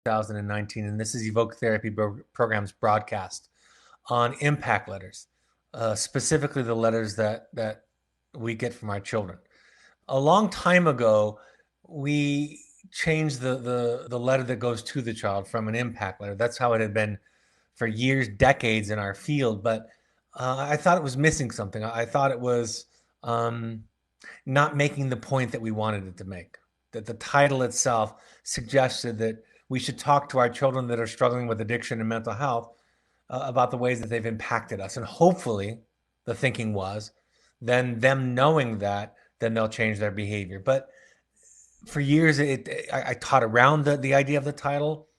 2019, and this is Evoke Therapy Program's broadcast on impact letters, specifically the letters that we get from our children. A long time ago, we changed the letter that goes to the child from an impact letter. That's how it had been for years, decades in our field. But I thought it was missing something. I thought it was um, not making the point that we wanted it to make. That the title itself suggested that we should talk to our children that are struggling with addiction and mental health about the ways that they've impacted us. And hopefully, the thinking was, then them knowing that, then they'll change their behavior. But for years, I taught around the idea of the title,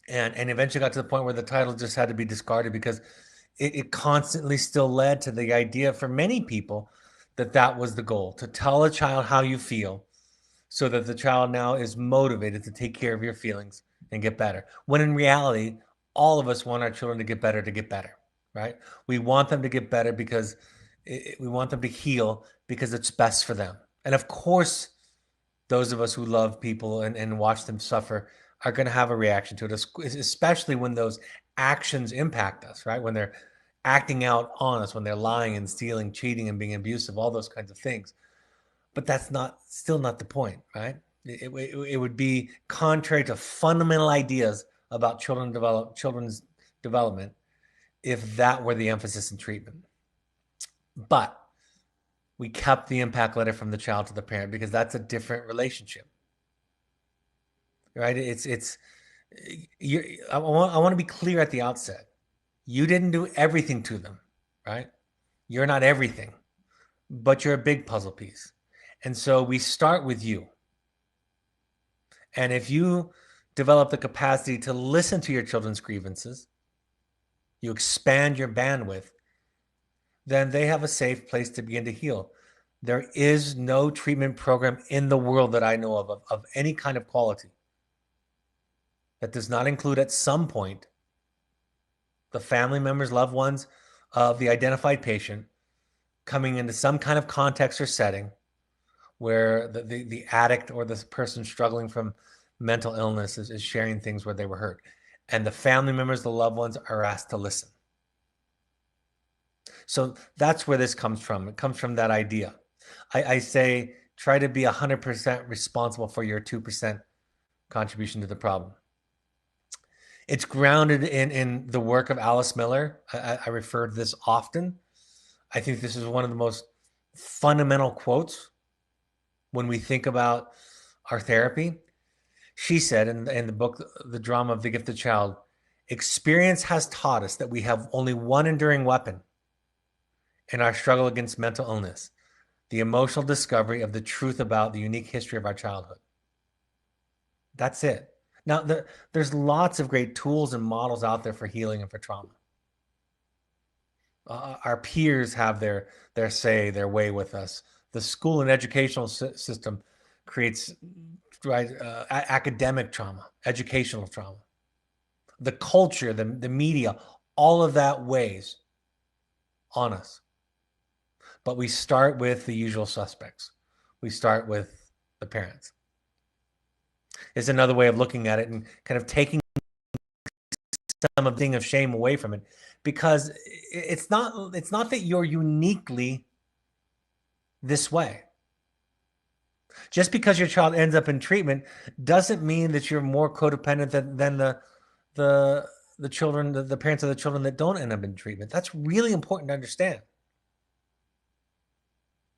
and eventually got to the point where the title just had to be discarded because it constantly still led to the idea for many people that that was the goal, to tell a child how you feel so that the child now is motivated to take care of your feelings and get better. When in reality, all of us want our children to get better, right? We want them to get better because we want them to heal because it's best for them. And of course, those of us who love people and watch them suffer are going to have a reaction to it, especially when those actions impact us, right? When they're acting out on us, when they're lying and stealing, cheating and being abusive, all those kinds of things. But that's still not the point, right? It would be contrary to fundamental ideas about children's development if that were the emphasis in treatment. But we kept the impact letter from the child to the parent because that's a different relationship, right? I want to be clear at the outset. You didn't do everything to them, right? You're not everything, but you're a big puzzle piece. And so we start with you. And if you develop the capacity to listen to your children's grievances, you expand your bandwidth, then they have a safe place to begin to heal. There is no treatment program in the world that I know of any kind of quality that does not include at some point the family members, loved ones of the identified patient coming into some kind of context or setting where the addict or the person struggling from mental illness is sharing things where they were hurt. And the family members, the loved ones are asked to listen. So that's where this comes from. It comes from that idea. I say try to be 100% responsible for your 2% contribution to the problem. It's grounded in the work of Alice Miller. I refer to this often. I think this is one of the most fundamental quotes when we think about our therapy. She said in the book, The Drama of the Gifted Child, experience has taught us that we have only one enduring weapon in our struggle against mental illness, the emotional discovery of the truth about the unique history of our childhood. That's it. Now, there's lots of great tools and models out there for healing and for trauma. Our peers have their say, their way with us. The school and educational system creates academic trauma, educational trauma. The culture, the media, all of that weighs on us. But we start with the usual suspects. We start with the parents. Is another way of looking at it and kind of taking some of the thing of shame away from it, because it's not that you're uniquely this way. Just because your child ends up in treatment doesn't mean that you're more codependent than the children, the parents of the children that don't end up in treatment. That's really important to understand.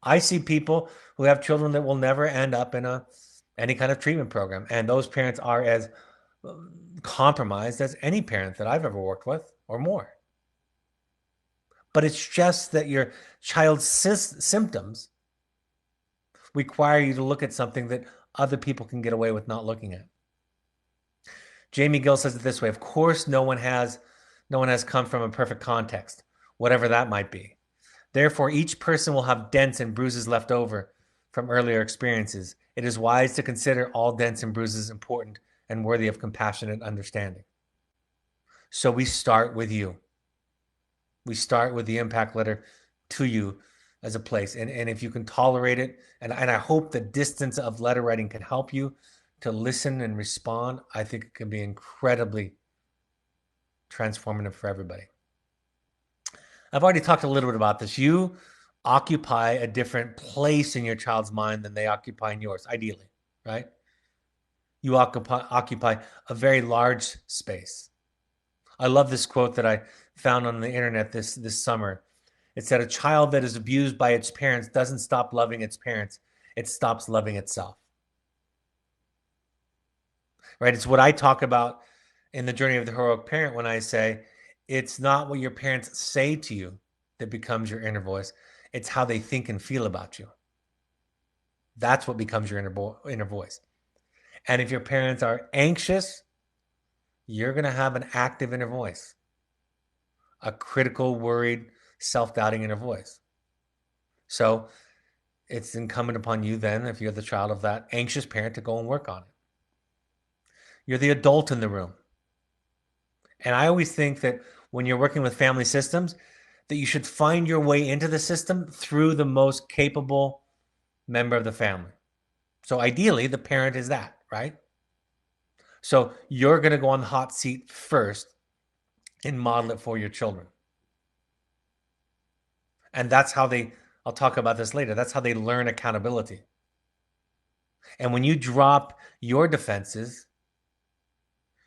I see people who have children that will never end up in any kind of treatment program, and those parents are as compromised as any parent that I've ever worked with or more. But it's just that your child's symptoms require you to look at something that other people can get away with not looking at. Jamie Gill says it this way: of course, no one has come from a perfect context, whatever that might be. Therefore, each person will have dents and bruises left over from earlier experiences. It is wise to consider all dents and bruises important and worthy of compassionate understanding. So we start with you. We start with the impact letter to you as a place. And if you can tolerate it, and I hope the distance of letter writing can help you to listen and respond, I think it can be incredibly transformative for everybody. I've already talked a little bit about this. You occupy a different place in your child's mind than they occupy in yours, ideally, right? You occupy a very large space. I love this quote that I found on the internet this summer. It said, "A child that is abused by its parents doesn't stop loving its parents. It stops loving itself." Right? It's what I talk about in the journey of the heroic parent when I say it's not what your parents say to you that becomes your inner voice. It's how they think and feel about you. That's what becomes your inner voice. And if your parents are anxious, you're going to have an active inner voice, a critical, worried, self-doubting inner voice. So it's incumbent upon you then, if you're the child of that anxious parent, to go and work on it. You're the adult in the room. And I always think that when you're working with family systems, that you should find your way into the system through the most capable member of the family. So ideally, the parent is that, right? So you're going to go on the hot seat first and model it for your children. And that's how I'll talk about this later, that's how they learn accountability. And when you drop your defenses,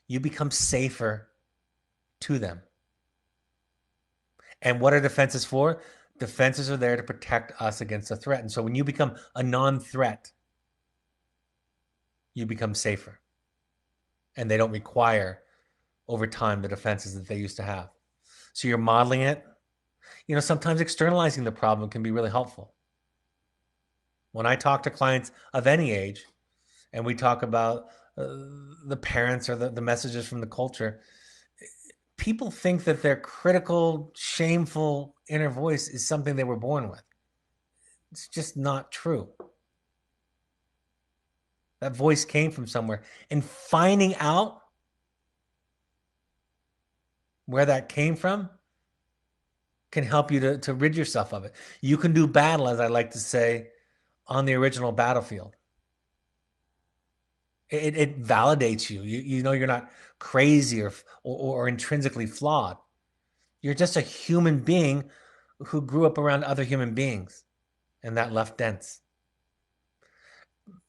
you become safer to them. And what are defenses for? Defenses are there to protect us against a threat. And so when you become a non-threat, you become safer. And they don't require, over time, the defenses that they used to have. So you're modeling it. You know, sometimes externalizing the problem can be really helpful. When I talk to clients of any age, and we talk about the parents or the messages from the culture, people think that their critical, shameful inner voice is something they were born with. It's just not true. That voice came from somewhere. And finding out where that came from can help you to rid yourself of it. You can do battle, as I like to say, on the original battlefield. It validates you. You know you're not crazy or intrinsically flawed. You're just a human being who grew up around other human beings, and that left dents.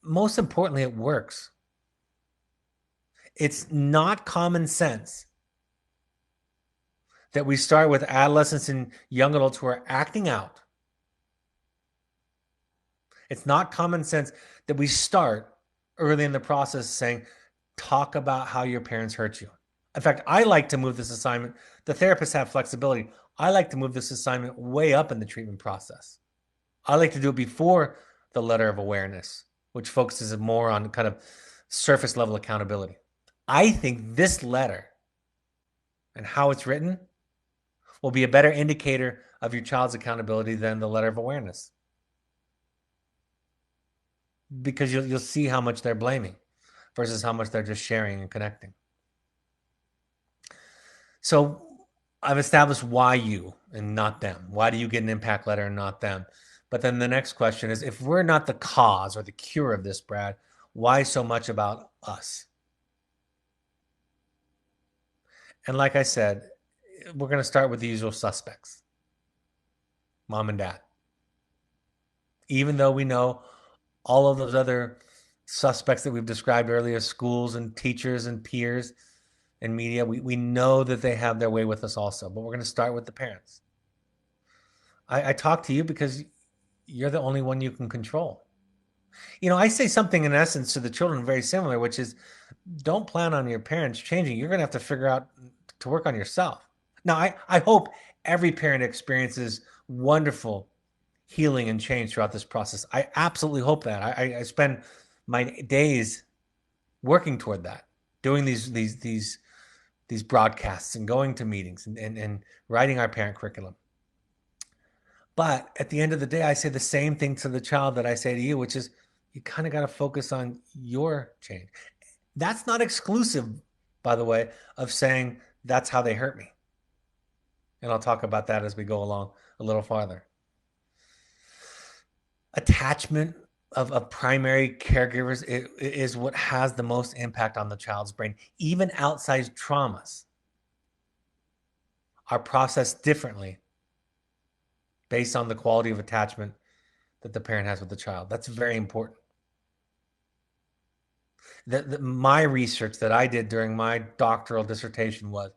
Most importantly, it works. It's not common sense that we start with adolescents and young adults who are acting out. It's not common sense that we start early in the process saying, talk about how your parents hurt you. In fact, I like to move this assignment. The therapists have flexibility. I like to move this assignment way up in the treatment process. I like to do it before the letter of awareness, which focuses more on kind of surface level accountability. I think this letter and how it's written will be a better indicator of your child's accountability than the letter of awareness. Because you'll see how much they're blaming versus how much they're just sharing and connecting. So I've established why you and not them. Why do you get an impact letter and not them? But then the next question is, if we're not the cause or the cure of this, Brad, why so much about us? And like I said, we're going to start with the usual suspects. Mom and dad. Even though we know all of those other suspects that we've described earlier, schools and teachers and peers and media, we know that they have their way with us also, but we're going to start with the parents. I talk to you because you're the only one you can control. You know, I say something in essence to the children very similar, which is don't plan on your parents changing. You're going to have to figure out to work on yourself. Now, I hope every parent experiences wonderful healing and change throughout this process. I absolutely hope that. I spend my days working toward that, doing these broadcasts and going to meetings and writing our parent curriculum. But at the end of the day, I say the same thing to the child that I say to you, which is you kind of got to focus on your change. That's not exclusive, by the way, of saying that's how they hurt me. And I'll talk about that as we go along a little farther. Attachment of primary caregivers is what has the most impact on the child's brain. Even outsized traumas are processed differently based on the quality of attachment that the parent has with the child. That's very important. My research that I did during my doctoral dissertation was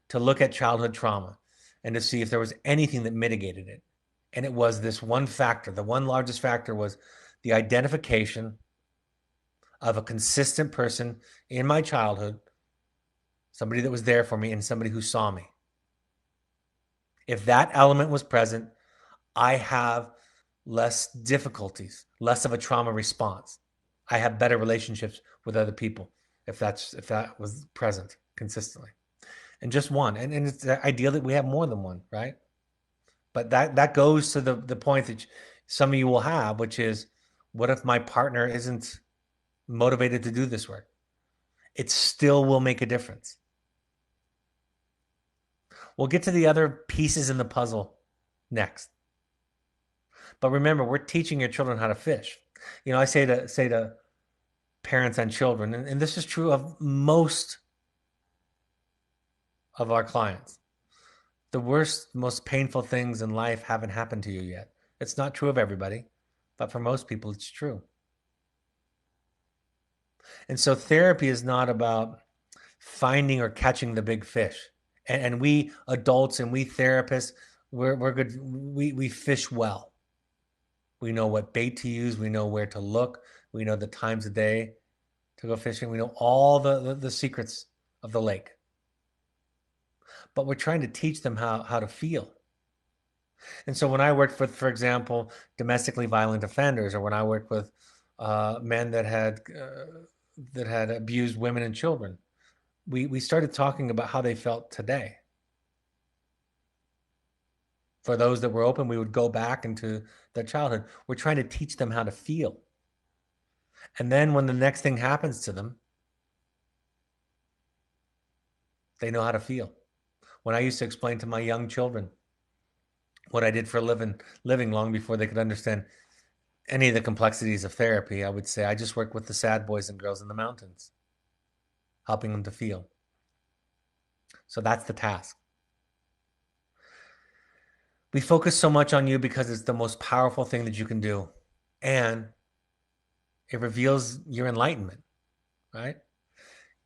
to look at childhood trauma and to see if there was anything that mitigated it. And it was this one factor. The one largest factor was the identification of a consistent person in my childhood, somebody that was there for me and somebody who saw me. If that element was present, I have less difficulties, less of a trauma response. I have better relationships with other people if that was present consistently. And just one. And it's ideal that we have more than one, right? But that goes to the point that some of you will have, which is, what if my partner isn't motivated to do this work? It still will make a difference. We'll get to the other pieces in the puzzle next. But remember, we're teaching your children how to fish. You know, I say to parents and children, and this is true of most of our clients, the worst, most painful things in life haven't happened to you yet. It's not true of everybody, but for most people, it's true. And so therapy is not about finding or catching the big fish. And we adults and we therapists, we're good. We fish well. We know what bait to use. We know where to look. We know the times of day to go fishing. We know all the secrets of the lake. But we're trying to teach them how to feel. And so when I worked with, for example, domestically violent offenders, or when I worked with men that had abused women and children, we started talking about how they felt today. For those that were open, we would go back into their childhood. We're trying to teach them how to feel. And then when the next thing happens to them, they know how to feel. When I used to explain to my young children what I did for a living long before they could understand any of the complexities of therapy, I would say, I just work with the sad boys and girls in the mountains, helping them to feel. So that's the task. We focus so much on you because it's the most powerful thing that you can do. And it reveals your enlightenment, right?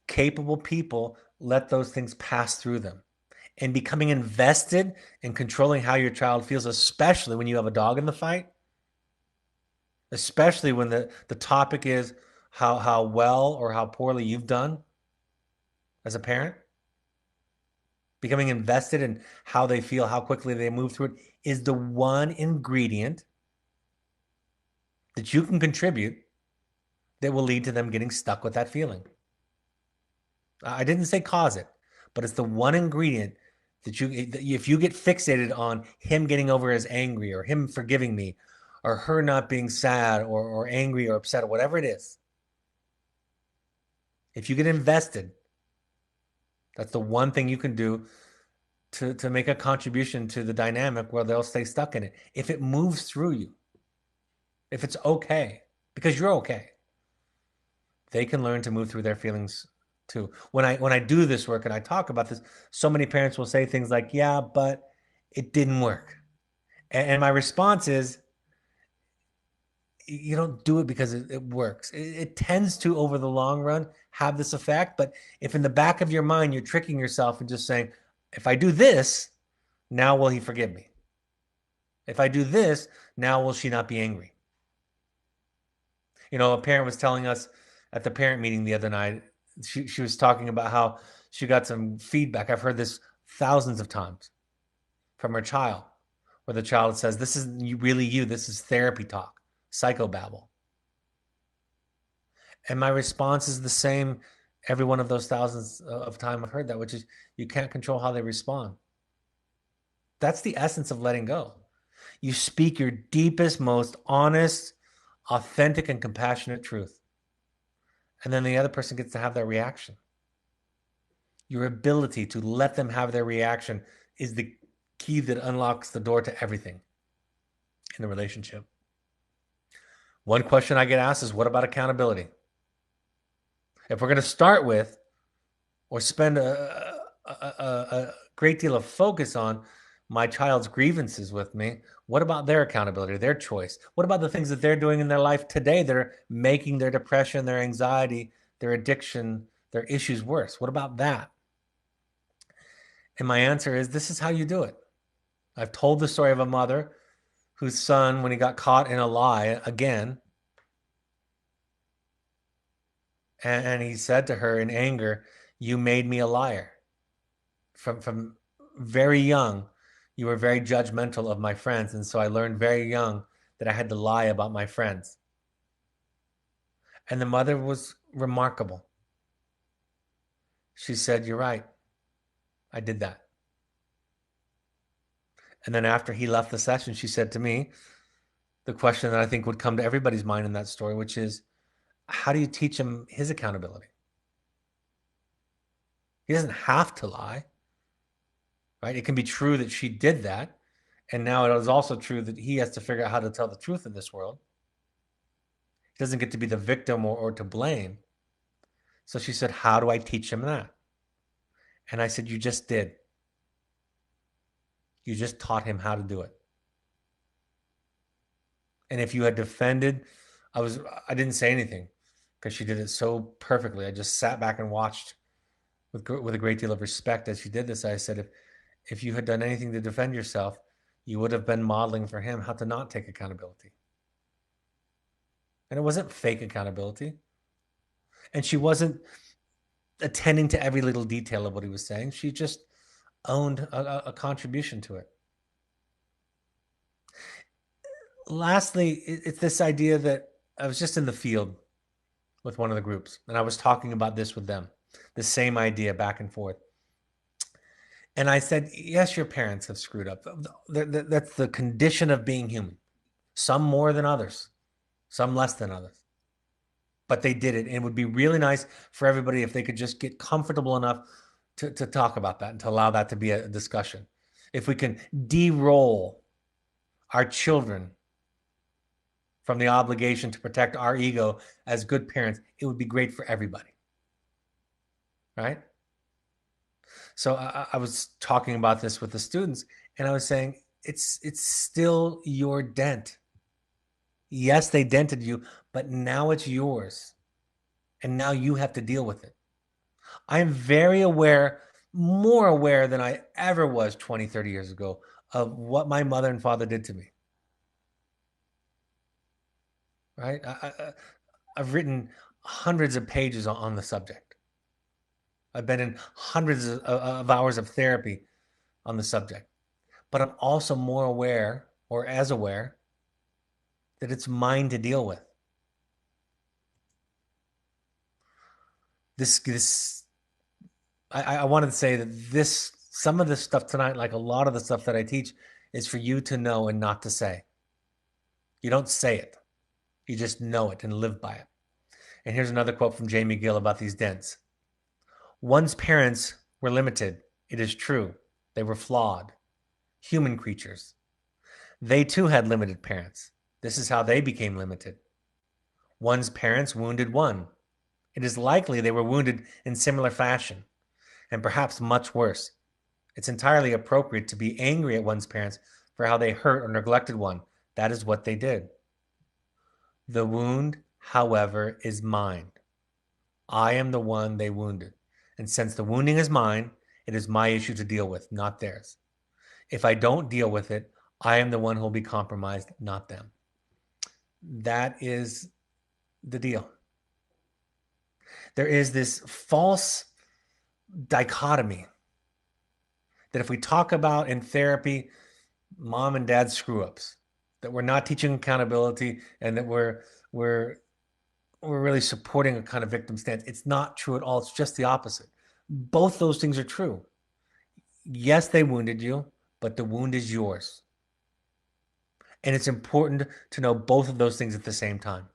Capable people let those things pass through them. And becoming invested in controlling how your child feels, especially when you have a dog in the fight, especially when the topic is how well or how poorly you've done as a parent, becoming invested in how they feel, how quickly they move through it, is the one ingredient that you can contribute that will lead to them getting stuck with that feeling. I didn't say cause it, but it's the one ingredient that if you get fixated on him getting over as angry, or him forgiving me, or her not being sad or angry or upset, or whatever it is, if you get invested, that's the one thing you can do to make a contribution to the dynamic where they'll stay stuck in it. If it moves through you, if it's okay, because you're okay, they can learn to move through their feelings too. When I do this work and I talk about this, so many parents will say things like, yeah, but it didn't work. And my response is, you don't do it because it works. It tends to, over the long run, have this effect. But if in the back of your mind, you're tricking yourself and just saying, if I do this, now will he forgive me? If I do this, now will she not be angry? You know, a parent was telling us at the parent meeting the other night, she was talking about how she got some feedback. I've heard this thousands of times from her child, where the child says, this isn't really you, this is therapy talk, psychobabble. And my response is the same every one of those thousands of times I've heard that, which is, you can't control how they respond. That's the essence of letting go. You speak your deepest, most honest, authentic, and compassionate truth. And then the other person gets to have their reaction. Your ability to let them have their reaction is the key that unlocks the door to everything in the relationship. One question I get asked is, what about accountability? If we're going to start with or spend a great deal of focus on my child's grievances with me, what about their accountability, their choice? What about the things that they're doing in their life today that are making their depression, their anxiety, their addiction, their issues worse? What about that? And my answer is, this is how you do it. I've told the story of a mother whose son, when he got caught in a lie again, and he said to her in anger, "You made me a liar." From very young, you were very judgmental of my friends, and so I learned very young that I had to lie about my friends. And the mother was remarkable. She said, "You're right. I did that." And then after he left the session, she said to me the question that I think would come to everybody's mind in that story, which is, how do you teach him his accountability? He doesn't have to lie, right? It can be true that she did that. And now it is also true that he has to figure out how to tell the truth in this world. He doesn't get to be the victim or to blame. So she said, how do I teach him that? And I said, you just did. You just taught him how to do it. And if you had defended, I didn't say anything because she did it so perfectly. I just sat back and watched with a great deal of respect as she did this. I said, if you had done anything to defend yourself, you would have been modeling for him how to not take accountability. And it wasn't fake accountability. And she wasn't attending to every little detail of what he was saying. She just owned a contribution to it. Lastly, it's this idea that I was just in the field with one of the groups, and I was talking about this with them, the same idea back and forth. And I said, yes, your parents have screwed up. That's the condition of being human. Some more than others, some less than others. But they did it. And it would be really nice for everybody if they could just get comfortable enough to talk about that and to allow that to be a discussion. If we can de-roll our children from the obligation to protect our ego as good parents, it would be great for everybody. Right? So I was talking about this with the students, and I was saying, it's still your dent. Yes, they dented you, but now it's yours. And now you have to deal with it. I am very aware, more aware than I ever was 20, 30 years ago, of what my mother and father did to me. Right? I've written hundreds of pages on the subject. I've been in hundreds of hours of therapy on the subject. But I'm also more aware, or as aware, that it's mine to deal with. I wanted to say that some of this stuff tonight, like a lot of the stuff that I teach, is for you to know and not to say. You don't say it. You just know it and live by it. And here's another quote from Jamie Gill about these dents. One's parents were limited. It is true. They were flawed. Human creatures. They too had limited parents. This is how they became limited. One's parents wounded one. It is likely they were wounded in similar fashion, and perhaps much worse. It's entirely appropriate to be angry at one's parents for how they hurt or neglected one. That is what they did. The wound, however, is mine. I am the one they wounded. And since the wounding is mine, it is my issue to deal with, not theirs. If I don't deal with it, I am the one who will be compromised, not them. That is the deal. There is this false dichotomy that if we talk about in therapy mom and dad screw-ups, that we're not teaching accountability and that we're really supporting a kind of victim stance, it's not true at all. It's just the opposite. Both those things are true. Yes, they wounded you, but the wound is yours. And it's important to know both of those things at the same time.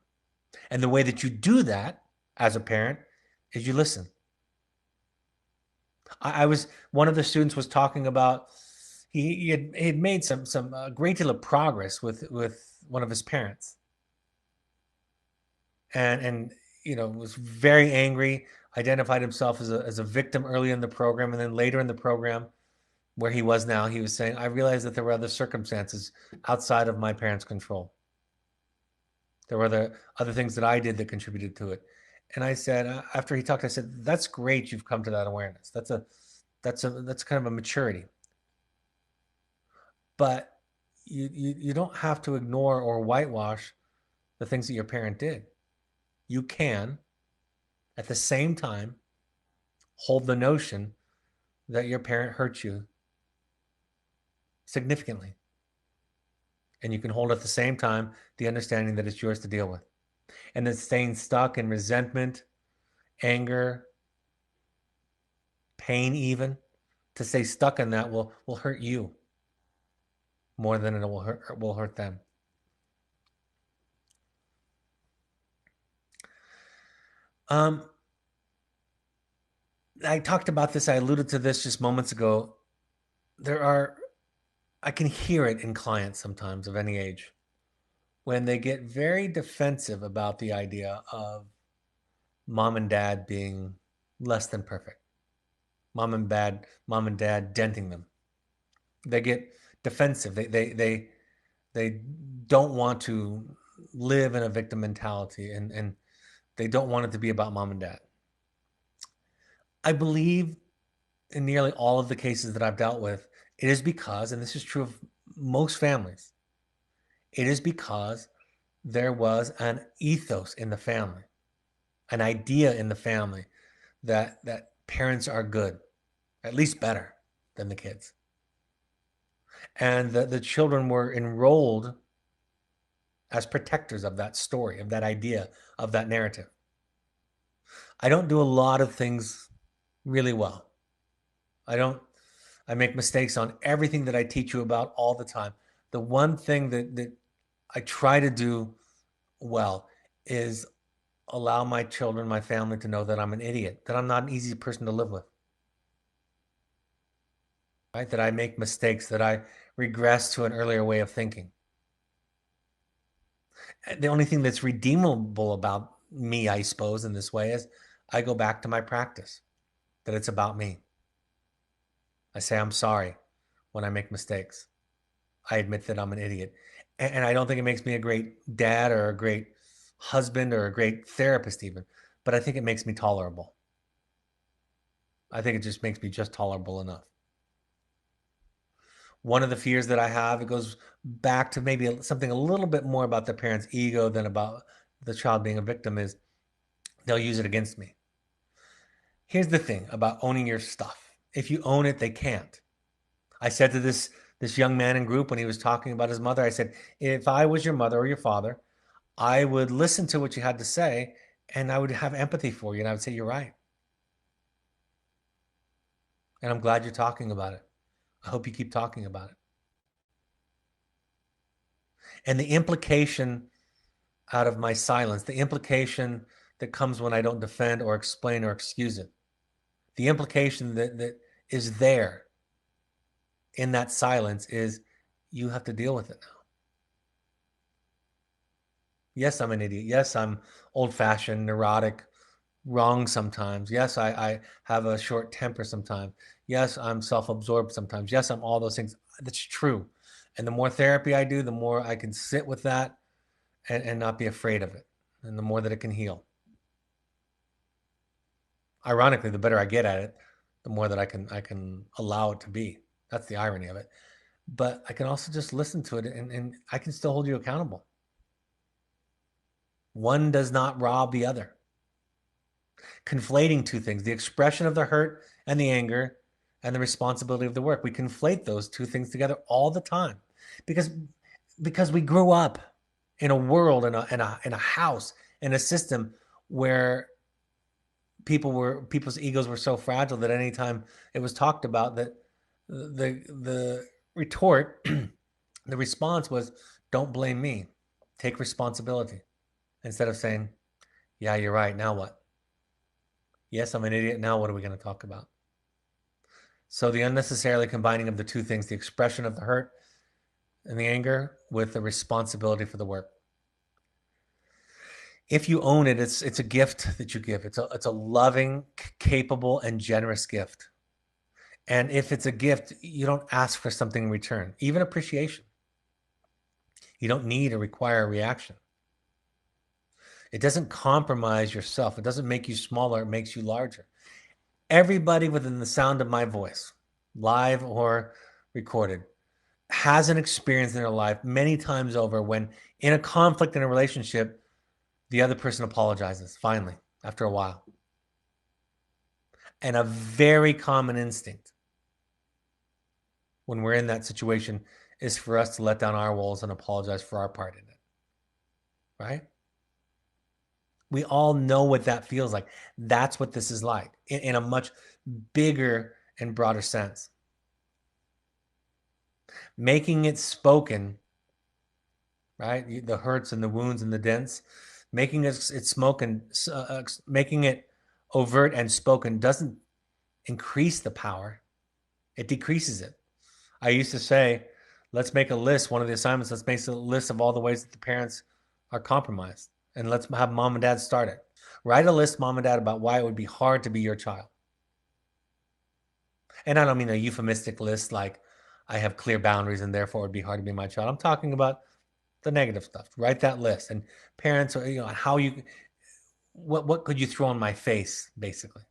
And the way that you do that as a parent is you listen. One of the students was talking about he had made some great deal of progress with one of his parents. and was very angry, identified himself as a victim early in the program, and then later in the program where he was now, he was saying, I realized that there were other circumstances outside of my parents' control. There were other things that I did that contributed to it. And I said, after he talked, I said, that's great. You've come to that awareness. That's kind of a maturity. But you don't have to ignore or whitewash the things that your parent did. You can, at the same time, hold the notion that your parent hurt you significantly. And you can hold at the same time the understanding that it's yours to deal with. And that staying stuck in resentment, anger, pain, even to stay stuck in that will hurt you more than it will hurt them. I talked about this. I alluded to this just moments ago. I can hear it in clients sometimes of any age when they get very defensive about the idea of mom and dad being less than perfect. Mom and dad denting them. They get defensive. They don't want to live in a victim mentality, and they don't want it to be about mom and dad. I believe in nearly all of the cases that I've dealt with, it is because, and this is true of most families, it is because there was an ethos in the family, an idea in the family that parents are good, at least better than the kids. And the children were enrolled as protectors of that story, of that idea, of that narrative. I don't do a lot of things really well. I make mistakes on everything that I teach you about all the time. The one thing that I try to do well is allow my children, my family to know that I'm an idiot, that I'm not an easy person to live with. Right? That I make mistakes, that I regress to an earlier way of thinking. The only thing that's redeemable about me, I suppose, in this way is I go back to my practice, that it's about me. I say I'm sorry when I make mistakes. I admit that I'm an idiot. And I don't think it makes me a great dad or a great husband or a great therapist even, but I think it makes me tolerable. I think it just makes me just tolerable enough. One of the fears that I have, it goes back to maybe something a little bit more about the parent's ego than about the child being a victim, is they'll use it against me. Here's the thing about owning your stuff. If you own it, they can't. I said to this young man in group when he was talking about his mother, I said, if I was your mother or your father, I would listen to what you had to say and I would have empathy for you and I would say, you're right. And I'm glad you're talking about it. I hope you keep talking about it. And the implication out of my silence, the implication that comes when I don't defend or explain or excuse it, the implication that is there in that silence is you have to deal with it now. Yes, I'm an idiot. Yes, I'm old-fashioned, neurotic, wrong sometimes. Yes, I have a short temper sometimes. Yes, I'm self-absorbed sometimes. Yes, I'm all those things. That's true. And the more therapy I do, the more I can sit with that and not be afraid of it. And the more that it can heal. Ironically, the better I get at it, the more that I can allow it to be. That's the irony of it. But I can also just listen to it and I can still hold you accountable. One does not rob the other. Conflating two things, the expression of the hurt and the anger and the responsibility of the work. We conflate those two things together all the time because we grew up in a world, in a house, in a system where people's egos were so fragile that anytime it was talked about, that the retort, the response was, don't blame me, take responsibility, instead of saying, yeah, you're right, now what? Yes, I'm an idiot, now what are we going to talk about? So the unnecessarily combining of the two things, the expression of the hurt and the anger with the responsibility for the work. If you own it, it's a gift that you give. It's a loving, capable, and generous gift. And if it's a gift, you don't ask for something in return, even appreciation. You don't need or require a reaction. It doesn't compromise yourself. It doesn't make you smaller. It makes you larger. Everybody within the sound of my voice, live or recorded, has an experience in their life many times over when in a conflict in a relationship, the other person apologizes finally after a while. And a very common instinct when we're in that situation is for us to let down our walls and apologize for our part in it. Right? We all know what that feels like. That's what this is like in a much bigger and broader sense. Making it spoken, right? The hurts and the wounds and the dents, making it spoken, making it overt and spoken doesn't increase the power. It decreases it. I used to say, let's make a list. One of the assignments, let's make a list of all the ways that the parents are compromised. And let's have mom and dad start it. Write a list, mom and dad, about why it would be hard to be your child. And I don't mean a euphemistic list like I have clear boundaries and therefore it would be hard to be my child. I'm talking about the negative stuff. Write that list. And parents, are, how you, what could you throw in my face, basically?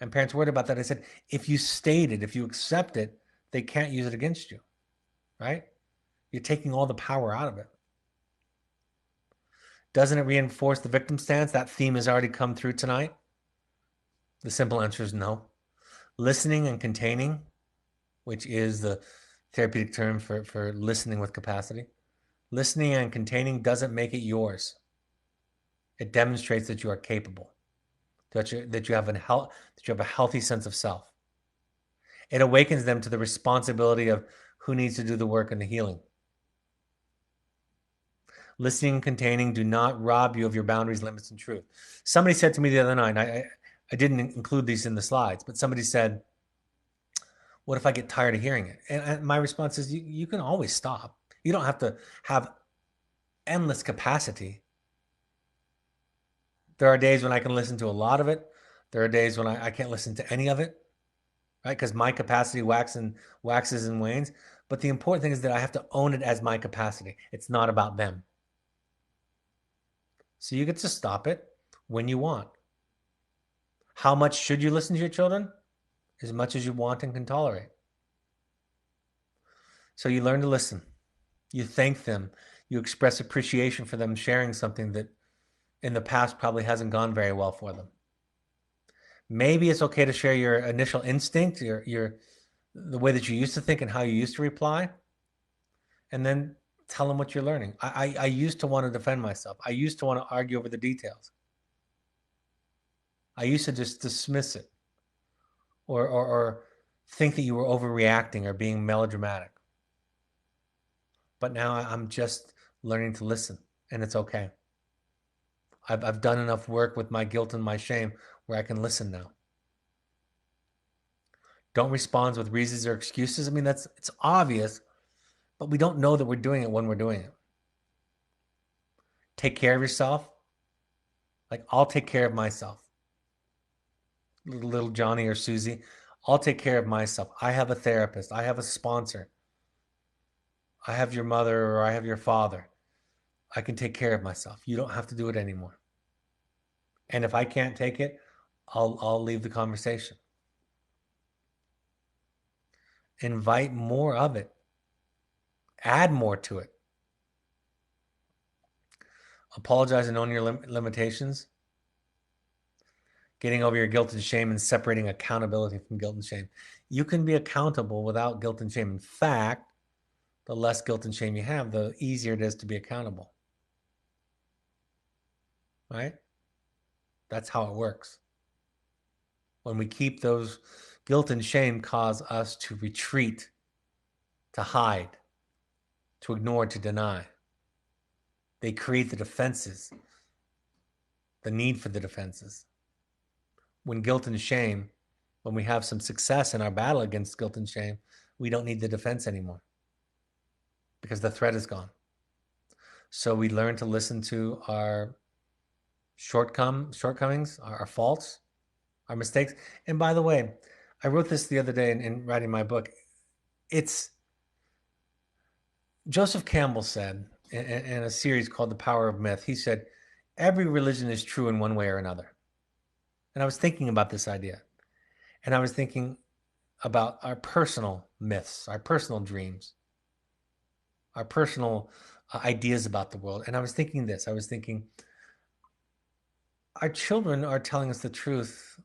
And parents worried about that. I said, if you state it, if you accept it, they can't use it against you, right? You're taking all the power out of it. Doesn't it reinforce the victim stance? That theme has already come through tonight. The simple answer is no. Listening and containing, which is the therapeutic term for listening with capacity. Listening and containing doesn't make it yours. It demonstrates that you are capable, that you have a healthy sense of self. It awakens them to the responsibility of who needs to do the work and the healing. Listening and containing do not rob you of your boundaries, limits, and truth. Somebody said to me the other night, I didn't include these in the slides, but somebody said, what if I get tired of hearing it? And my response is, you can always stop. You don't have to have endless capacity. There are days when I can listen to a lot of it. There are days when I can't listen to any of it, right? Because my capacity waxes and wanes. But the important thing is that I have to own it as my capacity. It's not about them. So you get to stop it when you want. How much should you listen to your children? As much as you want and can tolerate. So you learn to listen. You thank them. You express appreciation for them sharing something that in the past probably hasn't gone very well for them. Maybe it's okay to share your initial instinct, the way that you used to think and how you used to reply, and then tell them what you're learning. I used to want to defend myself. I used to want to argue over the details. I used to just dismiss it or think that you were overreacting or being melodramatic. But now I'm just learning to listen, and it's okay. I've done enough work with my guilt and my shame where I can listen now. Don't respond with reasons or excuses. I mean, it's obvious, but we don't know that we're doing it when we're doing it. Take care of yourself. Like, I'll take care of myself. Little Johnny or Susie, I'll take care of myself. I have a therapist. I have a sponsor. I have your mother or I have your father. I can take care of myself. You don't have to do it anymore. And if I can't take it, I'll leave the conversation. Invite more of it. Add more to it. Apologize and own your limitations. Getting over your guilt and shame and separating accountability from guilt and shame. You can be accountable without guilt and shame. In fact, the less guilt and shame you have, the easier it is to be accountable. Right? That's how it works. When we keep those, guilt and shame cause us to retreat, to hide, to ignore, to deny. They create the defenses, the need for the defenses. When guilt and shame, when we have some success in our battle against guilt and shame, we don't need the defense anymore because the threat is gone. So we learn to listen to our shortcomings, our faults, our mistakes. And by the way, I wrote this the other day in writing my book. It's Joseph Campbell said in a series called The Power of Myth, he said, every religion is true in one way or another. And I was thinking about this idea. And I was thinking about our personal myths, our personal dreams, our personal ideas about the world. And I was thinking this. I was thinking, our children are telling us the truth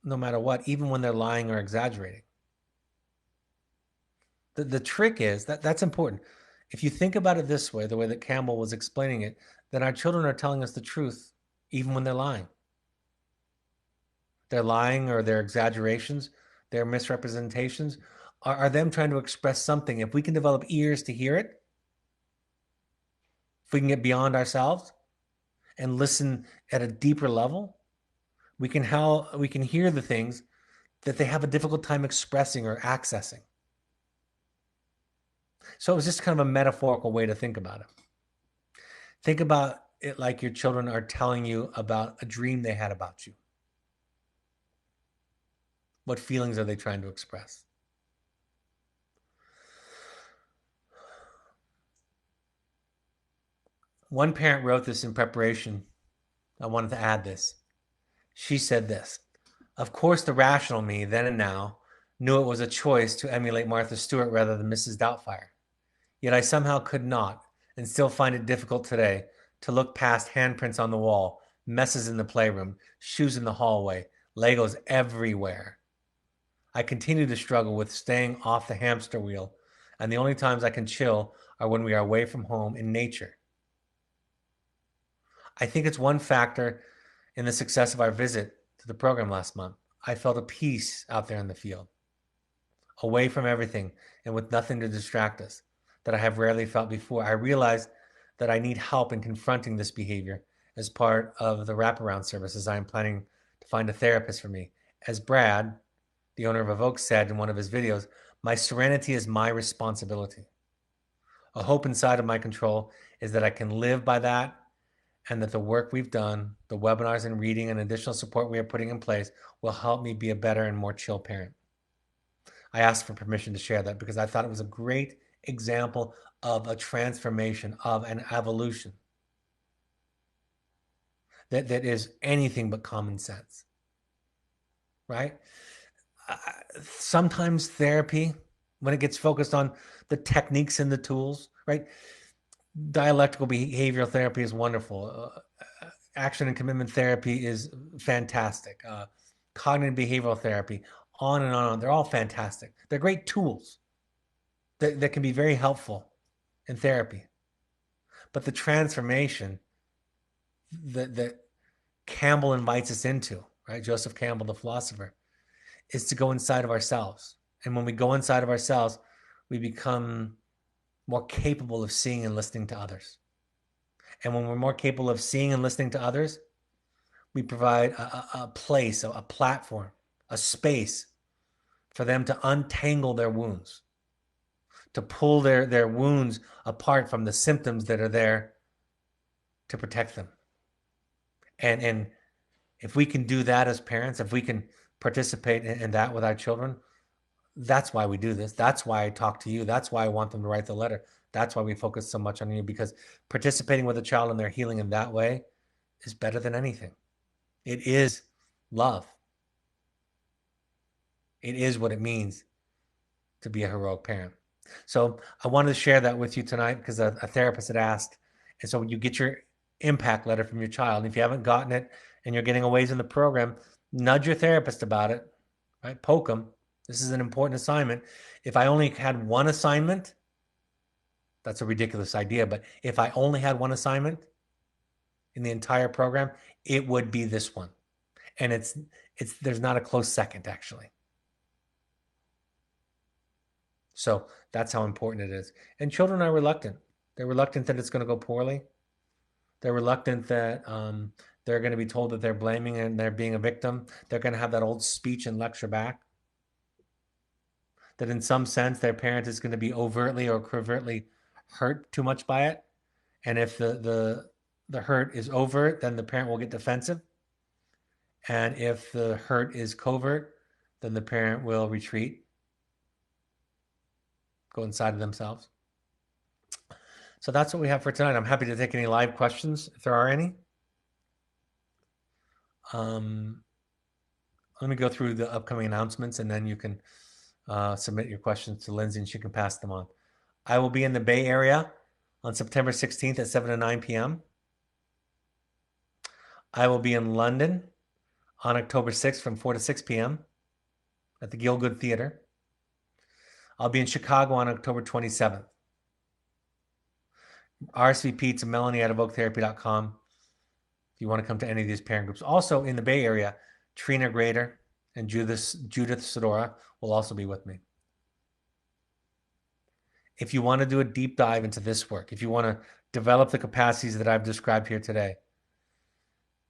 no matter what, even when they're lying or exaggerating. The trick is that's important. If you think about it this way, the way that Campbell was explaining it, then our children are telling us the truth even when they're lying. Their lying or their exaggerations, their misrepresentations are them trying to express something. If we can develop ears to hear it, if we can get beyond ourselves and listen at a deeper level, we can hear the things that they have a difficult time expressing or accessing. So it was just kind of a metaphorical way to think about it. Think about it like your children are telling you about a dream they had about you. What feelings are they trying to express? One parent wrote this in preparation. I wanted to add this. She said this: of course, the rational me, then and now, knew it was a choice to emulate Martha Stewart rather than Mrs. Doubtfire. Yet I somehow could not, and still find it difficult today, to look past handprints on the wall, messes in the playroom, shoes in the hallway, Legos everywhere. I continue to struggle with staying off the hamster wheel, and the only times I can chill are when we are away from home in nature. I think it's one factor in the success of our visit to the program last month. I felt a peace out there in the field, away from everything and with nothing to distract us, that I have rarely felt before. I realized that I need help in confronting this behavior as part of the wraparound services I am planning to find a therapist for me. As Brad, the owner of Evoke, said in one of his videos, my serenity is my responsibility. A hope inside of my control is that I can live by that, and that the work we've done, the webinars and reading and additional support we are putting in place, will help me be a better and more chill parent. I asked for permission to share that because I thought it was a great example of a transformation, of an evolution that is anything but common sense, right? Sometimes therapy, when it gets focused on the techniques and the tools, right? Dialectical behavioral therapy is wonderful. Action and commitment therapy is fantastic. Cognitive behavioral therapy, on and on. They're all fantastic. They're great tools that can be very helpful in therapy. But the transformation that Campbell invites us into, right? Joseph Campbell, the philosopher, is to go inside of ourselves. And when we go inside of ourselves, we become more capable of seeing and listening to others. And when we're more capable of seeing and listening to others, we provide a place, a platform, a space for them to untangle their wounds, to pull their wounds apart from the symptoms that are there to protect them. And if we can do that as parents, if we can participate in that with our children, that's why we do this. That's why I talk to you. That's why I want them to write the letter. That's why we focus so much on you, because participating with a child in their healing in that way is better than anything. It is love. It is what it means to be a heroic parent. So I wanted to share that with you tonight because a therapist had asked. And so when you get your impact letter from your child, if you haven't gotten it and you're getting a ways in the program, nudge your therapist about it, right? Poke them. This is an important assignment. If I only had one assignment, that's a ridiculous idea. But if I only had one assignment in the entire program, it would be this one. And there's not a close second, actually. So that's how important it is. And children are reluctant. They're reluctant that it's going to go poorly. They're reluctant that they're going to be told that they're blaming and they're being a victim. They're going to have that old speech and lecture back. That in some sense, their parent is going to be overtly or covertly hurt too much by it. And if the hurt is overt, then the parent will get defensive. And if the hurt is covert, then the parent will retreat, go inside of themselves. So that's what we have for tonight. I'm happy to take any live questions if there are any. Let me go through the upcoming announcements, and then you can submit your questions to Lindsay and she can pass them on. I will be in the Bay Area on September 16th at 7 to 9 p.m. I will be in London on October 6th from 4 to 6 p.m. at the Gielgud Theater. I'll be in Chicago on October 27th. RSVP to Melanie at evoketherapy.com if you want to come to any of these parent groups. Also in the Bay Area, Trina Grader and Judith Sedora will also be with me. If you want to do a deep dive into this work, if you want to develop the capacities that I've described here today,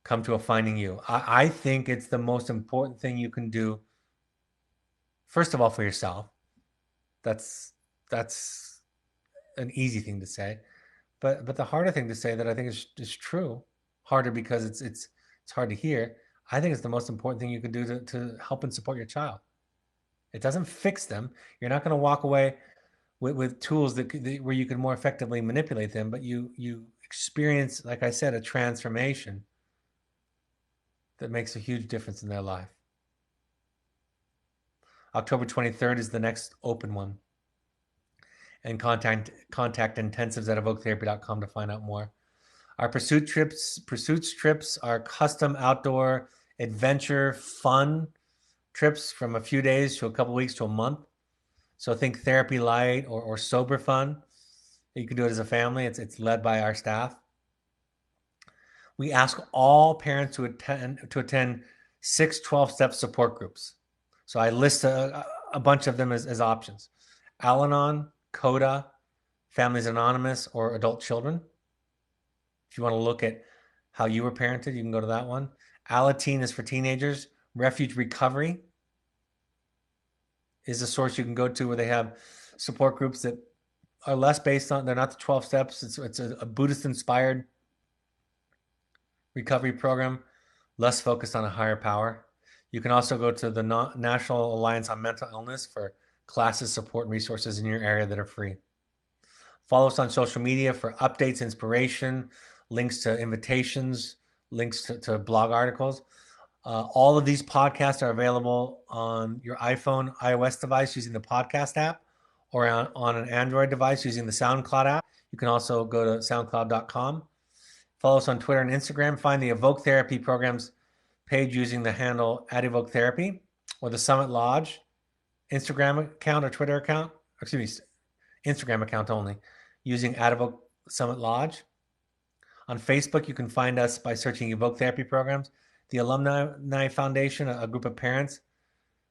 come to a Finding You. I think it's the most important thing you can do, first of all, for yourself. That's an easy thing to say. But the harder thing to say that I think is true, harder because it's hard to hear. I think it's the most important thing you can do to help and support your child. It doesn't fix them. You're not going to walk away with tools where you can more effectively manipulate them, but you experience, like I said, a transformation that makes a huge difference in their life. October 23rd is the next open one. And contact intensives at evoketherapy.com to find out more. Our pursuits trips are custom outdoor adventure fun trips from a few days to a couple weeks to a month. So think therapy light or sober fun. You can do it as a family. It's led by our staff. We ask all parents to attend 6 12-step support groups. So I list a bunch of them as options. Al-Anon, CODA, Families Anonymous, or Adult Children. If you want to look at how you were parented, you can go to that one. Alateen is for teenagers. Refuge Recovery is a source you can go to where they have support groups that are less based on, they're not the 12 steps. It's a Buddhist-inspired recovery program, less focused on a higher power. You can also go to the National Alliance on Mental Illness for classes, support, and resources in your area that are free. Follow us on social media for updates, inspiration, links to invitations, links to blog articles. All of these podcasts are available on your iPhone, iOS device using the podcast app, or on an Android device using the SoundCloud app. You can also go to soundcloud.com. Follow us on Twitter and Instagram. Find the Evoke Therapy programs page using the handle @EvokeTherapy, or the Summit Lodge Instagram account or Twitter account, Instagram account only, using @EvokeSummit Lodge. On Facebook, you can find us by searching Evoke Therapy programs. The Alumni Foundation, a group of parents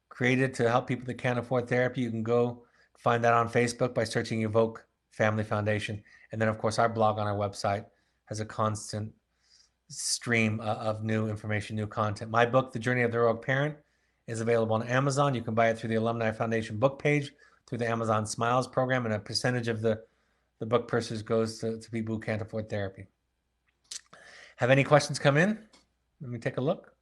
created to help people that can't afford therapy. You can go find that on Facebook by searching Evoke Family Foundation. And then, of course, our blog on our website has a constant stream of new information, new content. My book, The Journey of the Heroic Parent, is available on Amazon. You can buy it through the Alumni Foundation book page, through the Amazon Smiles program, and a percentage of the book purchase goes to people who can't afford therapy. Have any questions come in? Let me take a look.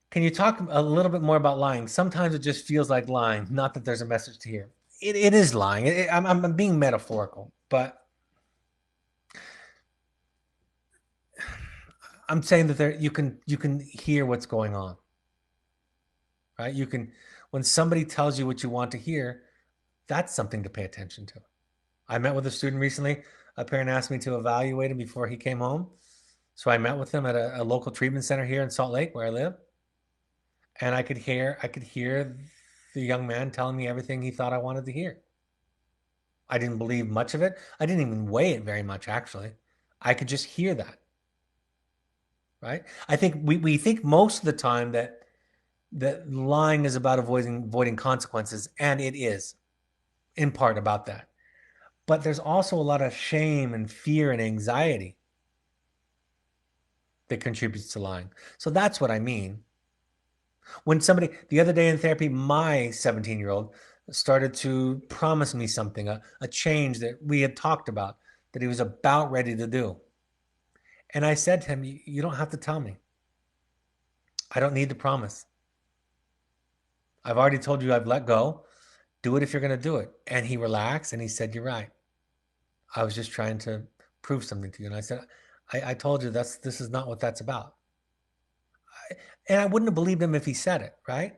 Can you talk a little bit more about lying? Sometimes it just feels like lying, not that there's a message to hear. It is lying. I'm being metaphorical, but I'm saying that you can hear what's going on, right? You can, when somebody tells you what you want to hear, that's something to pay attention to. I met with a student recently. A parent asked me to evaluate him before he came home. So I met with him at a local treatment center here in Salt Lake, where I live. And I could hear the young man telling me everything he thought I wanted to hear. I didn't believe much of it. I didn't even weigh it very much, actually. I could just hear that. Right? I think we think most of the time that lying is about avoiding consequences, and it is in part about that. But there's also a lot of shame and fear and anxiety that contributes to lying. So that's what I mean. When somebody, the other day in therapy, my 17-year-old started to promise me something, a change that we had talked about, that he was about ready to do. And I said to him, you don't have to tell me. I don't need to promise. I've already told you I've let go. Do it if you're going to do it. And he relaxed and he said, you're right. I was just trying to prove something to you. And I said, I told you this is not what that's about. And I wouldn't have believed him if he said it, right?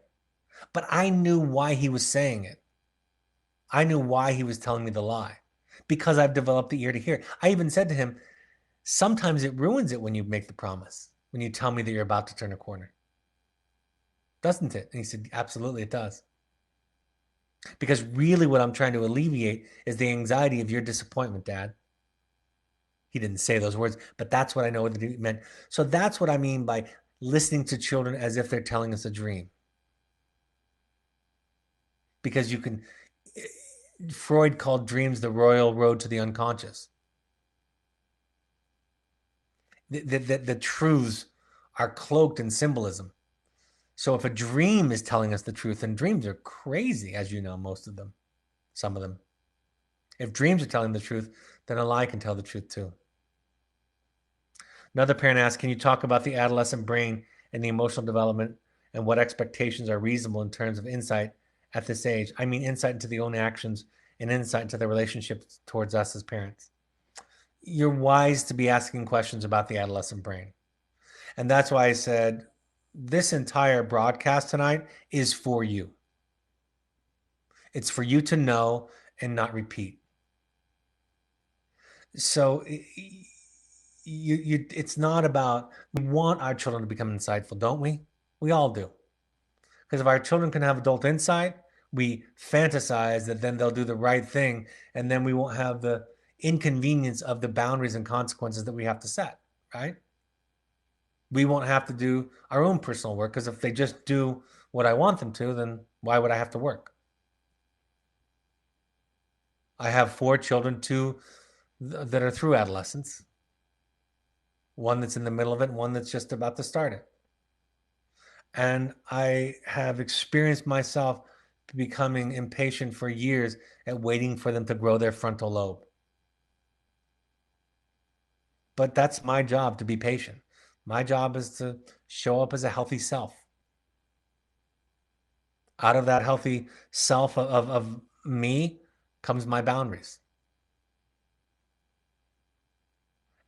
But I knew why he was saying it. I knew why he was telling me the lie, because I've developed the ear to hear. I even said to him, sometimes it ruins it when you make the promise, when you tell me that you're about to turn a corner. Doesn't it? And he said, absolutely, it does. Because really what I'm trying to alleviate is the anxiety of your disappointment, Dad. He didn't say those words, but that's what I know that he meant. So that's what I mean by listening to children as if they're telling us a dream. Because you can, Freud called dreams the royal road to the unconscious. The truths are cloaked in symbolism. So if a dream is telling us the truth, and dreams are crazy, as you know, most of them, some of them. If dreams are telling the truth, then a lie can tell the truth too. Another parent asked, can you talk about the adolescent brain and the emotional development and what expectations are reasonable in terms of insight at this age? I mean, insight into the own actions and insight into the relationship towards us as parents. You're wise to be asking questions about the adolescent brain. And that's why I said this entire broadcast tonight is for you. It's for you to know and not repeat. So it's not about, we want our children to become insightful, don't we? We all do. Because if our children can have adult insight, we fantasize that then they'll do the right thing, and then we won't have the inconvenience of the boundaries and consequences that we have to set, right? We won't have to do our own personal work, because if they just do what I want them to, then why would I have to work? I have 4 children, 2 that are through adolescence, 1 that's in the middle of it, and 1 that's just about to start it. And I have experienced myself becoming impatient for years at waiting for them to grow their frontal lobe. But that's my job, to be patient. My job is to show up as a healthy self. Out of that healthy self of me comes my boundaries.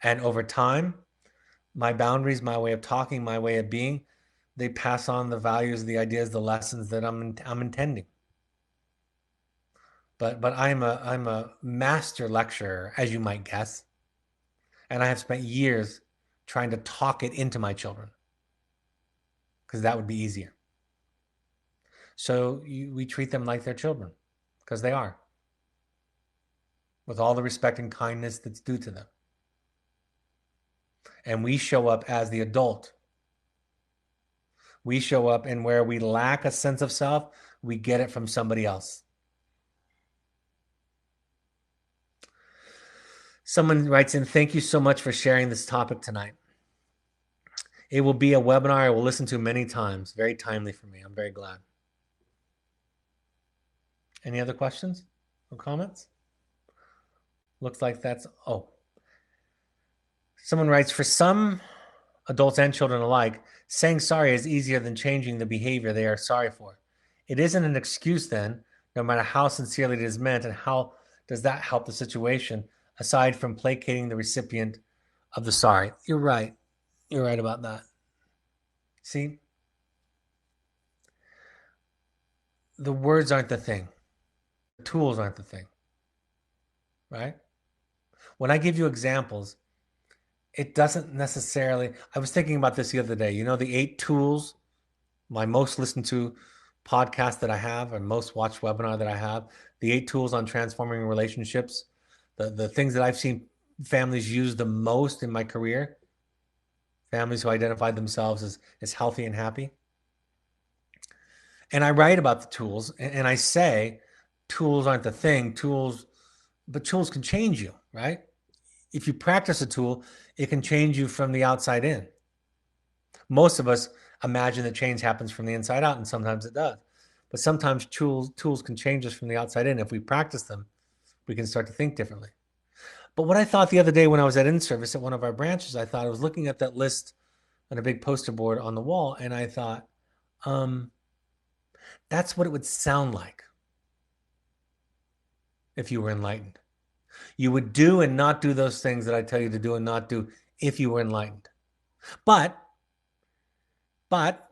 And over time, my boundaries, my way of talking, my way of being, they pass on the values, the ideas, the lessons that I'm intending. But I'm a master lecturer, as you might guess. And I have spent years trying to talk it into my children, because that would be easier. So we treat them like they're children, because they are, with all the respect and kindness that's due to them. And we show up as the adult. We show up, and where we lack a sense of self, we get it from somebody else. Someone writes in, thank you so much for sharing this topic tonight. It will be a webinar I will listen to many times. Very timely for me. I'm very glad. Any other questions or comments? Looks like that's, someone writes, for some adults and children alike, saying sorry is easier than changing the behavior they are sorry for. It isn't an excuse then, no matter how sincerely it is meant, and how does that help the situation, aside from placating the recipient of the sorry? You're right. You're right about that. See, the words aren't the thing. The tools aren't the thing, right? When I give you examples, it doesn't necessarily, I was thinking about this the other day, the 8 tools, my most listened to podcast that I have, or most watched webinar that I have, the 8 tools on transforming relationships, the things that I've seen families use the most in my career, families who identify themselves as healthy and happy. And I write about the tools, and I say, tools aren't the thing, but tools can change you, right? If you practice a tool, it can change you from the outside in. Most of us imagine that change happens from the inside out, and sometimes it does. But sometimes tools can change us from the outside in. If we practice them, we can start to think differently. But what I thought the other day when I was at in-service at one of our branches, I thought I was looking at that list on a big poster board on the wall, and I thought, that's what it would sound like if you were enlightened. You would do and not do those things that I tell you to do and not do if you were enlightened. But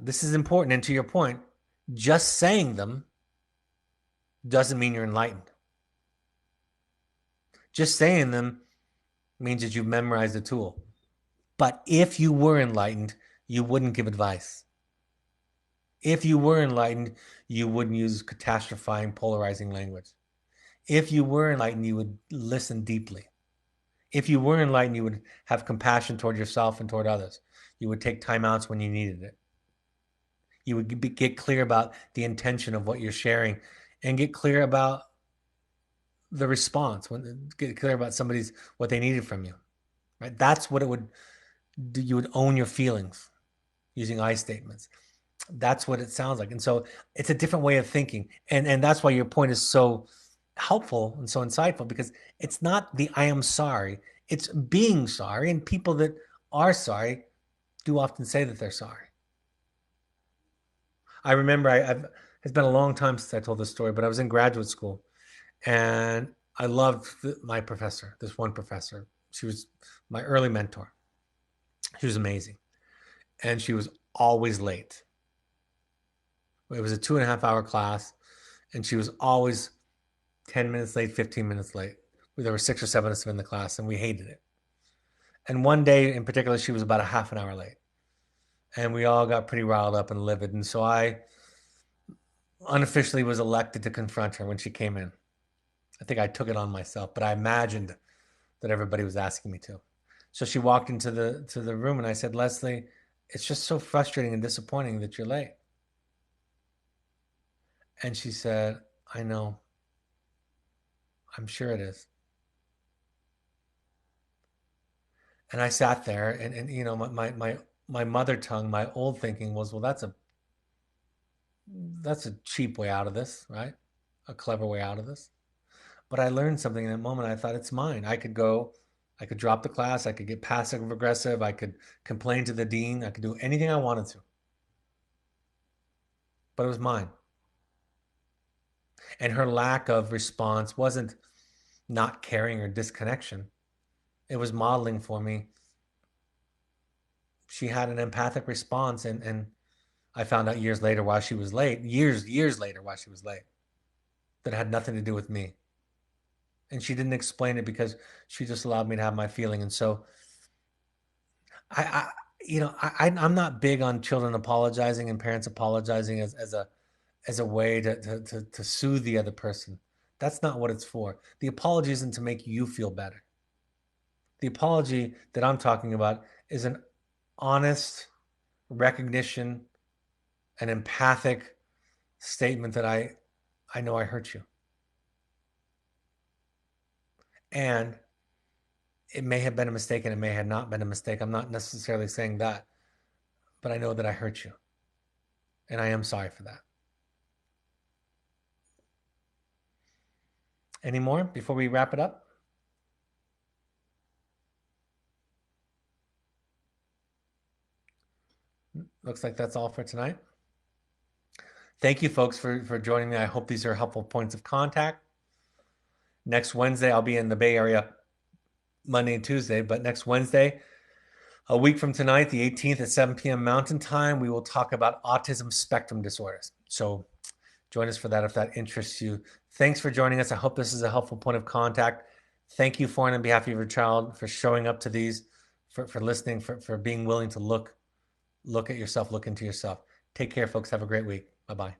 this is important, and to your point, just saying them doesn't mean you're enlightened. Just saying them means that you've memorized the tool. But if you were enlightened, you wouldn't give advice. If you were enlightened, you wouldn't use catastrophizing, polarizing language. If you were enlightened, you would listen deeply. If you were enlightened, you would have compassion toward yourself and toward others. You would take timeouts when you needed it. You would get clear about the intention of what you're sharing and get clear about the response, get clear about what they needed from you, right? That's what it would do. You would own your feelings using I statements. That's what it sounds like. And so it's a different way of thinking. And that's why your point is so helpful and so insightful, because it's not the I am sorry, it's being sorry. And people that are sorry do often say that they're sorry. I remember it's been a long time since I told this story, but I was in graduate school and I loved my professor, this one professor. She was my early mentor. She was amazing. And she was always late. It was a 2.5-hour class, and she was always 10 minutes late, 15 minutes late. There were 6 or 7 of us in the class, and we hated it. And one day in particular, she was about a half an hour late. And we all got pretty riled up and livid. And so I unofficially was elected to confront her when she came in. I think I took it on myself, but I imagined that everybody was asking me to. So she walked into the room, and I said, Leslie, it's just so frustrating and disappointing that you're late. And she said, I know. I'm sure it is. And I sat there, and you know, my mother tongue, my old thinking was, well, that's a cheap way out of this, right? A clever way out of this. But I learned something in that moment. I thought, it's mine. I could drop the class. I could get passive aggressive. I could complain to the dean. I could do anything I wanted to. But it was mine. And her lack of response wasn't not caring or disconnection. It was modeling for me. She had an empathic response, and I found out years later why she was late. Years later why she was late. That had nothing to do with me. And she didn't explain it because she just allowed me to have my feeling. And so I'm not big on children apologizing and parents apologizing as a way to soothe the other person. That's not what it's for. The apology isn't to make you feel better. The apology that I'm talking about is an honest recognition, an empathic statement that I know I hurt you. And it may have been a mistake and it may have not been a mistake. I'm not necessarily saying that, but I know that I hurt you. And I am sorry for that. Any more before we wrap it up? Looks like that's all for tonight. Thank you, folks, for joining me. I hope these are helpful points of contact. Next Wednesday, I'll be in the Bay Area Monday and Tuesday, but next Wednesday, a week from tonight, the 18th at 7 p.m. Mountain Time, we will talk about autism spectrum disorders. So join us for that if that interests you. Thanks for joining us. I hope this is a helpful point of contact. Thank you, for and on behalf of your child, for showing up to these, for listening, for being willing to look at yourself, look into yourself. Take care, folks. Have a great week. Bye-bye.